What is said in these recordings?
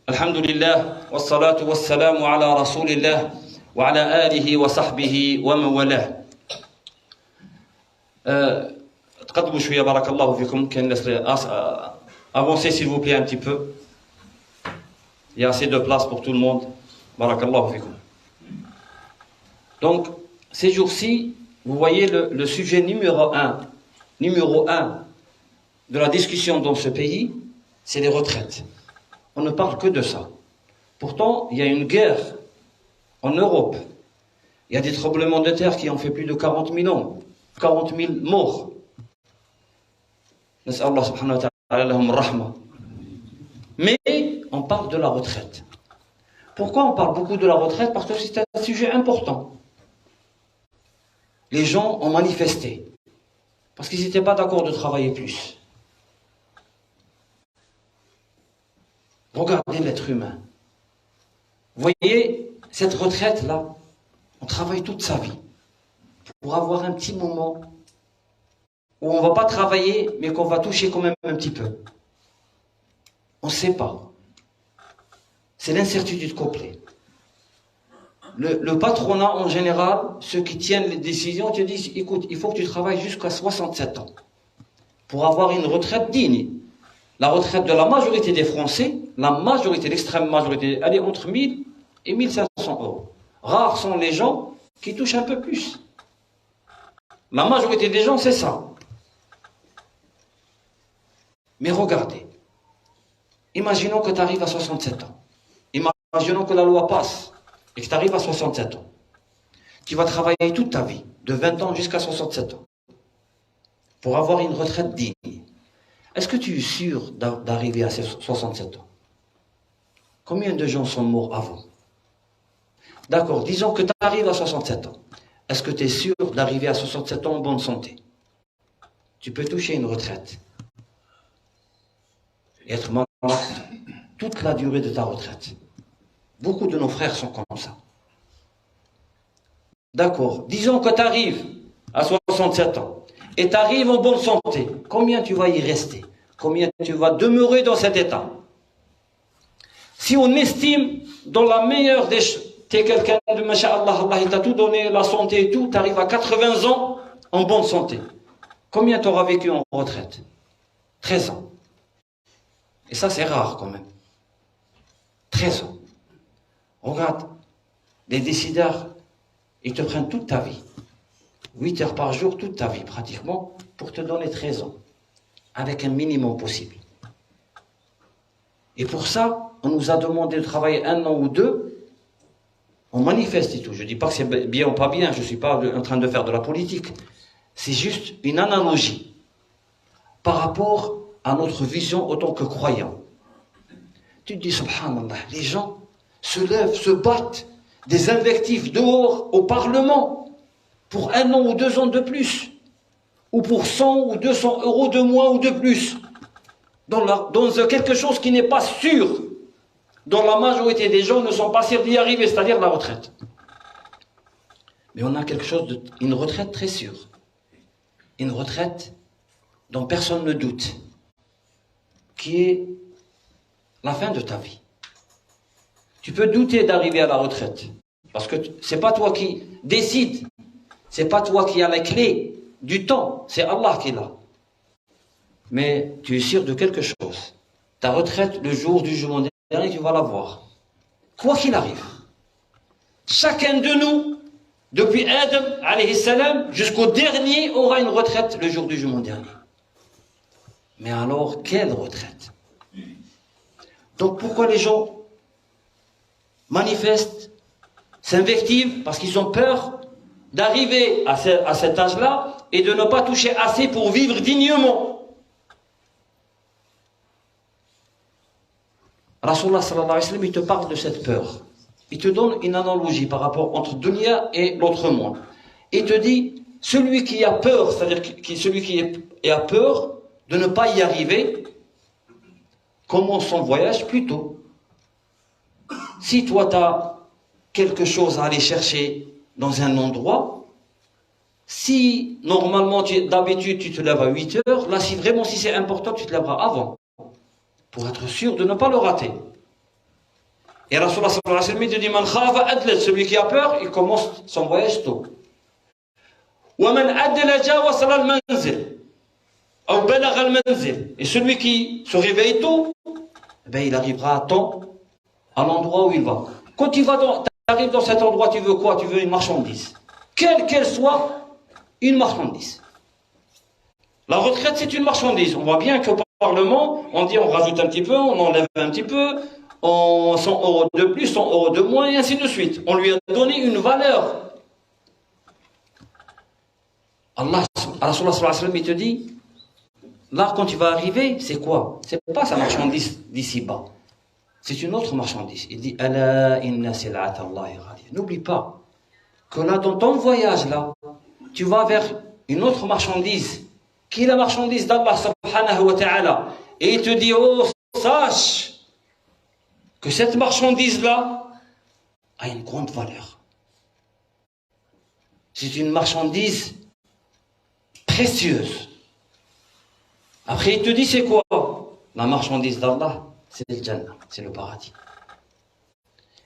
Alhamdulillah, wassalatu wassalamu ala rasulillah, wa ala alihi wa sahbihi wa mawalah. تقدموا شوية بارك الله فيكم. كان avancez s'il vous plaît un petit peu. Il y a assez de place pour tout le monde. بارك الله فيكم. Donc, ces jours-ci, vous voyez le sujet numéro un de la discussion dans ce pays, c'est les retraites. On ne parle que de ça. Pourtant, il y a une guerre en Europe. Il y a des tremblements de terre qui ont fait plus de 40 000 ans, 40 000 morts. Mais on parle de la retraite. Pourquoi on parle beaucoup de la retraite? Parce que c'est un sujet important. Les gens ont manifesté parce qu'ils n'étaient pas d'accord de travailler plus. Regardez l'être humain. Vous voyez, cette retraite-là, on travaille toute sa vie pour avoir un petit moment où on ne va pas travailler, mais qu'on va toucher quand même un petit peu. On ne sait pas. C'est l'incertitude complète. Le patronat, en général, ceux qui tiennent les décisions, te disent, écoute, il faut que tu travailles jusqu'à 67 ans pour avoir une retraite digne. La retraite de la majorité des Français, la majorité, l'extrême majorité, elle est entre 1000 et 1500 euros. Rares sont les gens qui touchent un peu plus. La majorité des gens, c'est ça. Mais regardez, imaginons que tu arrives à 67 ans. Imaginons que la loi passe et que tu arrives à 67 ans. Tu vas travailler toute ta vie, de 20 ans jusqu'à 67 ans, pour avoir une retraite digne. Est-ce que tu es sûr d'arriver à 67 ans? Combien de gens sont morts avant? D'accord, disons que tu arrives à 67 ans. Est-ce que tu es sûr d'arriver à 67 ans en bonne santé? Tu peux toucher une retraite et être malade toute la durée de ta retraite. Beaucoup de nos frères sont comme ça. D'accord, disons que tu arrives à 67 ans et tu arrives en bonne santé. Combien tu vas y rester? Combien tu vas demeurer dans cet état? Si on estime dans la meilleure des choses, tu es quelqu'un de Masha'Allah, Allah il t'a tout donné, la santé et tout, tu arrives à 80 ans en bonne santé. Combien tu auras vécu en retraite? 13 ans. Et ça c'est rare quand même. 13 ans. Regarde, les décideurs, ils te prennent toute ta vie. 8 heures par jour, toute ta vie pratiquement, pour te donner 13 ans. Avec un minimum possible. Et pour ça, on nous a demandé de travailler 1 an ou 2. On manifeste et tout. Je ne dis pas que c'est bien ou pas bien, je ne suis pas en train de faire de la politique. C'est juste une analogie par rapport à notre vision en tant que croyants. Tu te dis, subhanallah, les gens se lèvent, se battent, des invectives dehors au Parlement pour 1 an ou 2 ans de plus, ou pour 100 ou 200 euros de moins ou de plus, dans quelque chose qui n'est pas sûr, dont la majorité des gens ne sont pas sûrs d'y arriver, c'est-à-dire la retraite. Mais on a quelque chose une retraite très sûre, une retraite dont personne ne doute, qui est la fin de ta vie. Tu peux douter d'arriver à la retraite, parce que c'est pas toi qui décide, c'est pas toi qui as la clé du temps, c'est Allah qui l'a. Mais tu es sûr de quelque chose. Ta retraite, le jour du jugement dernier, tu vas l'avoir. Quoi qu'il arrive. Chacun de nous, depuis Adam, alayhi salam, jusqu'au dernier, aura une retraite le jour du jugement dernier. Mais alors, quelle retraite? Donc pourquoi les gens manifestent, s'invectivent? Parce qu'ils ont peur d'arriver à cet âge-là et de ne pas toucher assez pour vivre dignement. Rasulullah sallallahu alayhi wa sallam, il te parle de cette peur. Il te donne une analogie par rapport entre dunya et l'autre monde. Il te dit, celui qui a peur, c'est-à-dire celui qui a peur de ne pas y arriver, commence son voyage plus tôt. Si toi tu as quelque chose à aller chercher dans un endroit, si normalement d'habitude tu te lèves à 8 heures, là si c'est important tu te lèveras avant, pour être sûr de ne pas le rater. Et Rasulullah sallallahu alayhi wa sallam dit Man khafa adlaj, celui qui a peur, il commence son voyage tôt. ومن أدلج وصل المنزل أو بلغ المنزل. Et celui qui se réveille tôt, ben il arrivera à temps à l'endroit où il va. Quand tu arrives dans cet endroit, tu veux quoi? Tu veux une marchandise. Quelle qu'elle soit, une marchandise. La retraite, c'est une marchandise. On voit bien qu'au Parlement, on dit on rajoute un petit peu, on enlève un petit peu, 100 € de plus, 100 € de moins, et ainsi de suite. On lui a donné une valeur. Allah, Rasulullah sallallahu alayhi wa sallam, il te dit, là, quand tu vas arriver, c'est quoi? C'est pas sa marchandise d'ici bas. C'est une autre marchandise. Il dit, Ala inna sil'ata Allahi ghaliya. N'oublie pas que là, dans ton voyage, là, tu vas vers une autre marchandise, qui est la marchandise d'Allah subhanahu wa ta'ala. Et il te dit, oh, sache que cette marchandise-là a une grande valeur. C'est une marchandise précieuse. Après, il te dit, c'est quoi? La marchandise d'Allah, c'est le Jannah, c'est le paradis.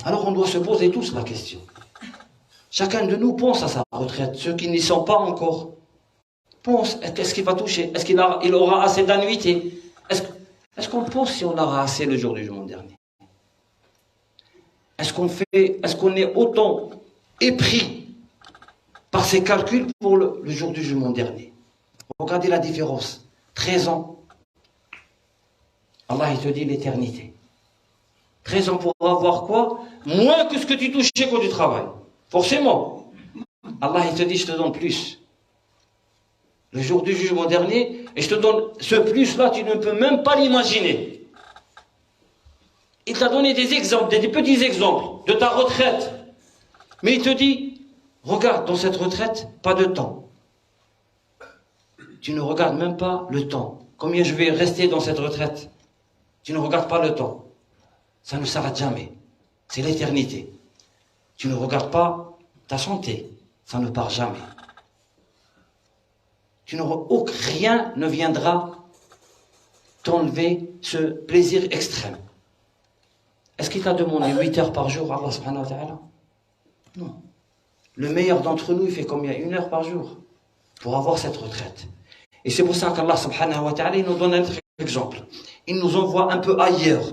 Alors, on doit se poser tous la question. Chacun de nous pense à sa retraite. Ceux qui n'y sont pas encore pensent, est-ce qu'il va toucher? Est-ce qu'il aura assez d'annuités? Est-ce qu'on pense si on aura assez le jour du jugement dernier? Est-ce qu'on est autant épris par ces calculs pour le jour du jugement dernier? Regardez la différence. 13 ans. Allah, il te dit l'éternité. 13 ans pour avoir quoi? Moins que ce que tu touchais quand tu travailles. Forcément. Allah, il te dit, je te donne plus. Le jour du jugement dernier, et je te donne ce plus-là, tu ne peux même pas l'imaginer. Il t'a donné des exemples, des petits exemples de ta retraite. Mais il te dit, regarde, dans cette retraite, pas de temps. Tu ne regardes même pas le temps. Combien je vais rester dans cette retraite? Tu ne regardes pas le temps. Ça ne s'arrête jamais. C'est l'éternité. Tu ne regardes pas ta santé. Ça ne part jamais. Rien ne viendra t'enlever ce plaisir extrême. Est-ce qu'il t'a demandé 8 heures par jour, Allah subhanahu wa ta'ala? Non. Le meilleur d'entre nous, il fait combien? 1 heure par jour pour avoir cette retraite. Et c'est pour ça qu'Allah subhanahu wa ta'ala, il nous donne un autre exemple. Il nous envoie un peu ailleurs.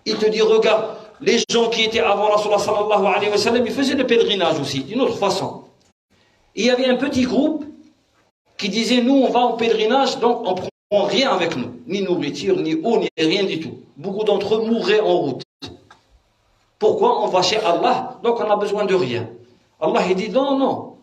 Il te dit, regarde, les gens qui étaient avant Rasulullah sallallahu alayhi wa sallam, ils faisaient le pèlerinage aussi, d'une autre façon. Il y avait un petit groupe qui disait, nous, on va en pèlerinage, donc on ne prend rien avec nous. Ni nourriture, ni eau, ni rien du tout. Beaucoup d'entre eux mourraient en route. Pourquoi? On va chez Allah, donc on n'a besoin de rien. Allah, il dit, non, non.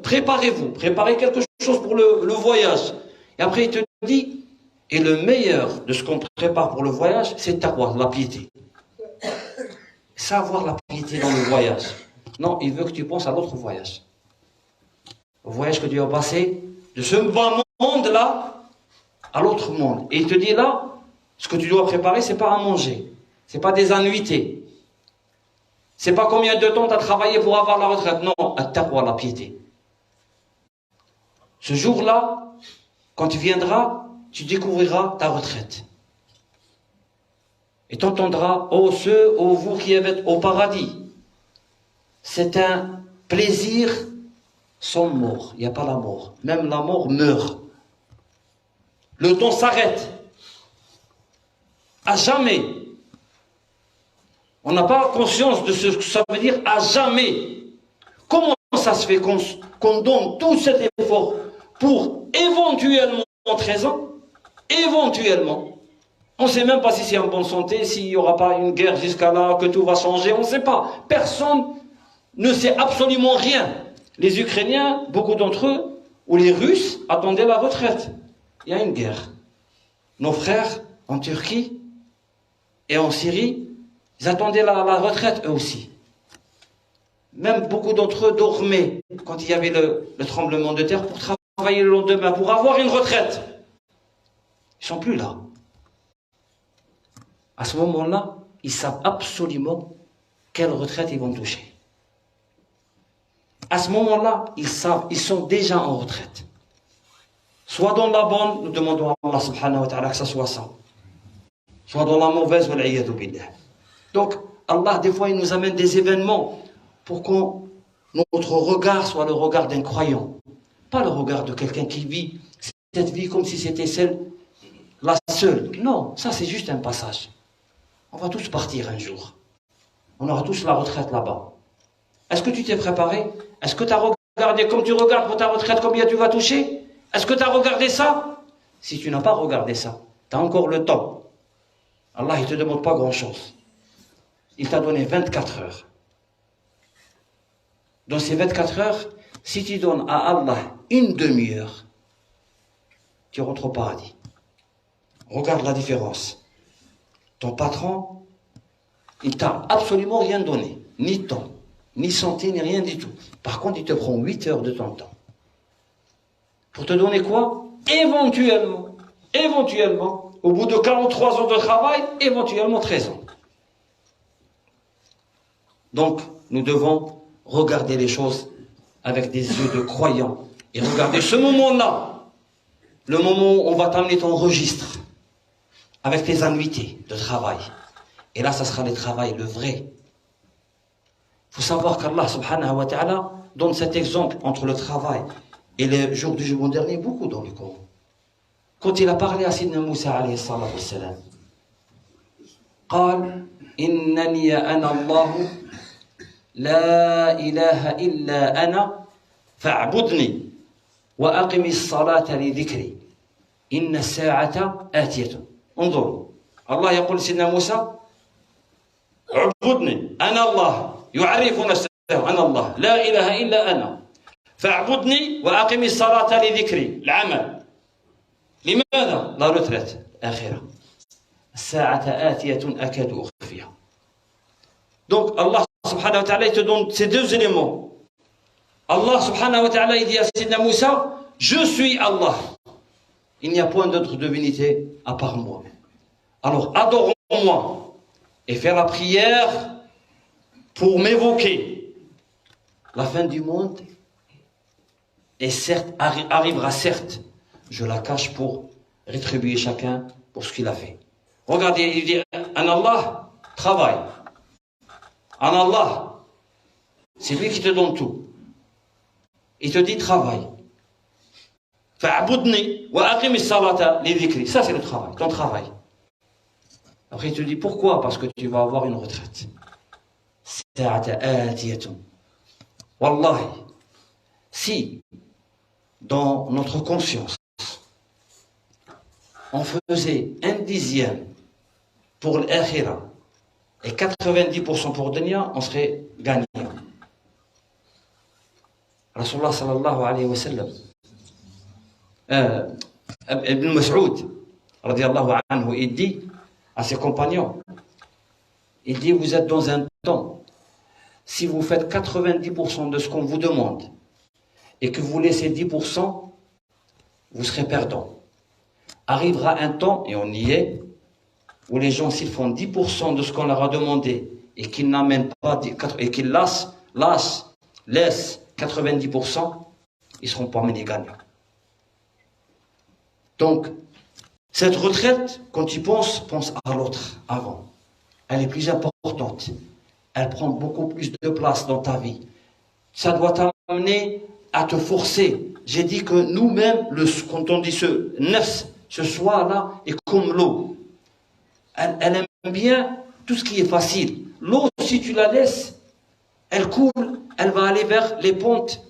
Préparez-vous, préparez quelque chose pour le voyage. Et après, il te dit, et le meilleur de ce qu'on prépare pour le voyage, c'est taqwa, la piété. Savoir la piété dans le voyage. Non, il veut que tu penses à l'autre voyage. Le voyage que tu vas passer de ce bas monde-là à l'autre monde. Et il te dit là, ce que tu dois préparer, c'est pas à manger. C'est pas des annuités. C'est pas combien de temps tu as travaillé pour avoir la retraite. Non, at-taqwa, la piété. Ce jour-là, quand tu viendras, tu découvriras ta retraite. Et tu entendras, oh vous qui êtes au paradis, c'est un plaisir sans mort. Il n'y a pas la mort. Même la mort meurt. Le temps s'arrête. À jamais. On n'a pas conscience de ce que ça veut dire à jamais. Comment ça se fait qu'on donne tout cet effort pour éventuellement 13 ans? Éventuellement. On ne sait même pas si c'est en bonne santé, s'il n'y aura pas une guerre jusqu'à là, que tout va changer, on ne sait pas. Personne ne sait absolument rien. Les Ukrainiens, beaucoup d'entre eux, ou les Russes, attendaient la retraite. Il y a une guerre. Nos frères, en Turquie et en Syrie, ils attendaient la retraite eux aussi. Même beaucoup d'entre eux dormaient quand il y avait le tremblement de terre pour travailler le lendemain, pour avoir une retraite. Ils ne sont plus là. À ce moment-là, ils savent absolument quelle retraite ils vont toucher. À ce moment-là, ils savent, ils sont déjà en retraite. Soit dans la bonne, nous demandons à Allah subhanahu wa ta'ala que ça soit ça. Soit dans la mauvaise, wal'iyadu billah. Donc, Allah, des fois, il nous amène des événements pour que notre regard soit le regard d'un croyant. Pas le regard de quelqu'un qui vit cette vie comme si c'était la seule. Non, ça c'est juste un passage. On va tous partir un jour. On aura tous la retraite là-bas. Est-ce que tu t'es préparé? Est-ce que tu as regardé comme tu regardes pour ta retraite combien tu vas toucher? Est-ce que tu as regardé ça? Si tu n'as pas regardé ça, tu as encore le temps. Allah, il ne te demande pas grand-chose. Il t'a donné 24 heures. Dans ces 24 heures, si tu donnes à Allah une demi-heure, tu rentres au paradis. Regarde la différence. Ton patron, il t'a absolument rien donné. Ni temps, ni santé, ni rien du tout. Par contre, il te prend 8 heures de ton temps. Pour te donner quoi? Éventuellement, au bout de 43 ans de travail, éventuellement 13 ans. Donc, nous devons regarder les choses avec des yeux de croyants. Et regarder ce moment-là, le moment où on va t'amener ton registre, avec tes annuités de travail. Et là, ça sera le travail, le vrai. Il faut savoir qu'Allah subhanahu wa ta'ala donne cet exemple entre le travail et le jour du jugement dernier, beaucoup dans le Coran. Quand il a parlé à Sidna Moussa alayhi salatu wassalam, قال إنني أنا الله لا إله إلا أنا فاعبدني وأقم الصلاة لذكري إن الساعة آتية. انظروا، الله يقول لسيدنا موسى اعبدني أنا الله، يعرف نفسه أنا الله لا إله إلا أنا فاعبدني وأقم الصلاة لذكري. العمل لماذا؟ لا retraite آخرة. الساعة آتية أكاد أخفيها. Donc Allah subhanahu wa ta'ala il te donne ces deux éléments. Allah subhanahu wa ta'ala il dit à Sidna Moussa, je suis Allah. Il n'y a point d'autre divinité à part moi. Alors adore-moi et fais la prière pour m'évoquer. La fin du monde est certes, arrivera certes. Je la cache pour rétribuer chacun pour ce qu'il a fait. Regardez, il dit, en Allah, travaille. En Allah, c'est lui qui te donne tout. Il te dit, travaille. Fa'abudni wa aqim as-salata li dhikri. Ça, c'est le travail, ton travail. Après, il te dit, pourquoi? Parce que tu vas avoir une retraite. Sa'ata atiyatun. Wallahi, si, dans notre conscience, on faisait 1/10 pour l'akhira et 90% pour dunya, on serait gagnant. Rasulullah sallallahu alayhi wa sallam, Ibn Mas'ud, radiyallahu anhu, il dit à ses compagnons, il dit, vous êtes dans un temps, si vous faites 90% de ce qu'on vous demande et que vous laissez 10%, vous serez perdant. Arrivera un temps, et on y est, où les gens, s'ils font 10% de ce qu'on leur a demandé et qu'ils n'amènent pas, et qu'ils laissent 90%, ils ne seront pas menés gagnants. Donc, cette retraite, quand tu penses à l'autre avant. Elle est plus importante. Elle prend beaucoup plus de place dans ta vie. Ça doit t'amener à te forcer. J'ai dit que nous-mêmes, quand on dit ce nefs, ce soi-là est comme l'eau. Elle aime bien tout ce qui est facile. L'eau, si tu la laisses, elle coule, elle va aller vers les pentes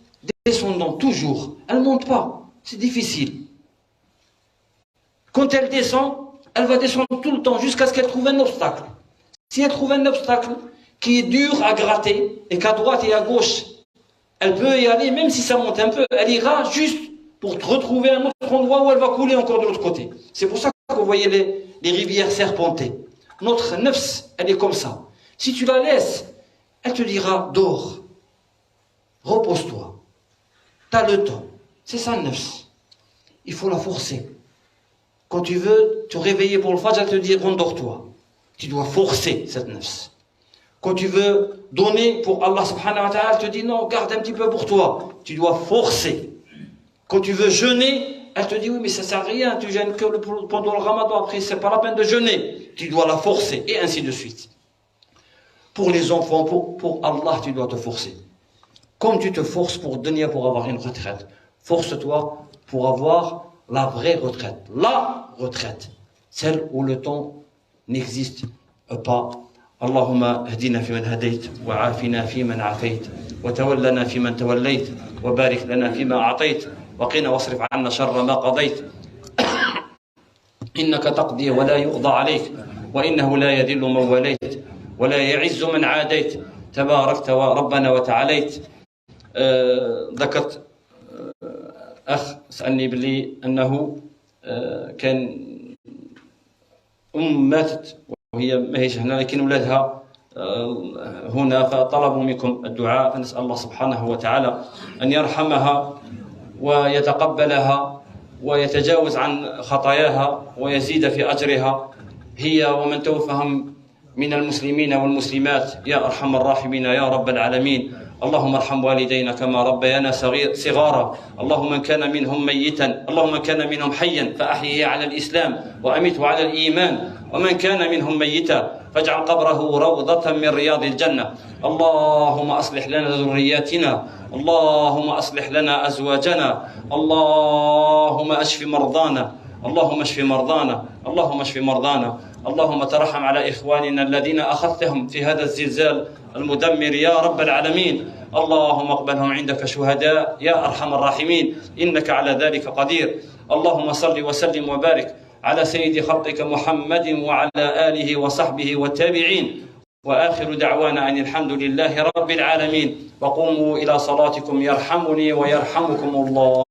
descendantes, toujours. Elle ne monte pas. C'est difficile. Quand elle descend, elle va descendre tout le temps jusqu'à ce qu'elle trouve un obstacle. Si elle trouve un obstacle qui est dur à gratter et qu'à droite et à gauche, elle peut y aller, même si ça monte un peu, elle ira juste pour retrouver un autre endroit où elle va couler encore de l'autre côté. C'est pour ça que vous voyez les rivières serpentées. Notre nefs, elle est comme ça. Si tu la laisses, elle te dira, dors, repose-toi, t'as le temps. C'est ça le nefs. Il faut la forcer. Quand tu veux te réveiller pour le fajr, elle te dit, rendors-toi. Tu dois forcer cette nefs. Quand tu veux donner pour Allah subhanahu wa ta'ala, elle te dit, non, garde un petit peu pour toi. Tu dois forcer. Quand tu veux jeûner, elle te dit, oui, mais ça sert à rien, tu jeûnes que pendant le ramadan, après, c'est pas la peine de jeûner. Tu dois la forcer, et ainsi de suite. Pour les enfants, pour Allah, tu dois te forcer. Comme tu te forces pour dunya, pour avoir une retraite, force-toi pour avoir la vraie retraite. La retraite, celle où le temps n'existe pas. Allahumma hadina fi man hadayt, wa afina fi man afayt, wa tawallana fi man tawallayt, wa barik lana fi ma a'tayt, wa qina wasrif 'anna sharra ma qadayt. Innaka taqdi wa la yuqda 'alayk, wa innahu la yadhillu man walayt, wa la ya'izzu man 'adayt. Tabarakta wa rabbana wa ta'alayt. ذكرت أخ سألني بلي أنه كان ماتت وهي ما هيش هنا لكن أولادها هنا، فطلبوا منكم الدعاء، فنسأل الله سبحانه وتعالى أن يرحمها ويتقبلها ويتجاوز عن خطاياها ويزيد في أجرها هي ومن توفهم من المسلمين والمسلمات يا أرحم الراحمين يا رب العالمين. اللهم ارحم والدينا كما ربيانا صغارا. اللهم من كان منهم ميتا، اللهم من كان منهم حيا فأحيه على الإسلام وأمته على الإيمان، ومن كان منهم ميتا فاجعل قبره روضة من رياض الجنة. اللهم أصلح لنا ذرياتنا، اللهم أصلح لنا أزواجنا، اللهم أشف مرضانا، اللهم اشف مرضانا، اللهم اشف مرضانا. اللهم ترحم على إخواننا الذين أخذتهم في هذا الزلزال المدمر يا رب العالمين. اللهم اقبلهم عندك شهداء يا أرحم الراحمين، إنك على ذلك قدير. اللهم صل وسلم وبارك على سيد خلقك محمد وعلى آله وصحبه والتابعين، وآخر دعوانا أن الحمد لله رب العالمين. وقوموا إلى صلاتكم يرحمني ويرحمكم الله.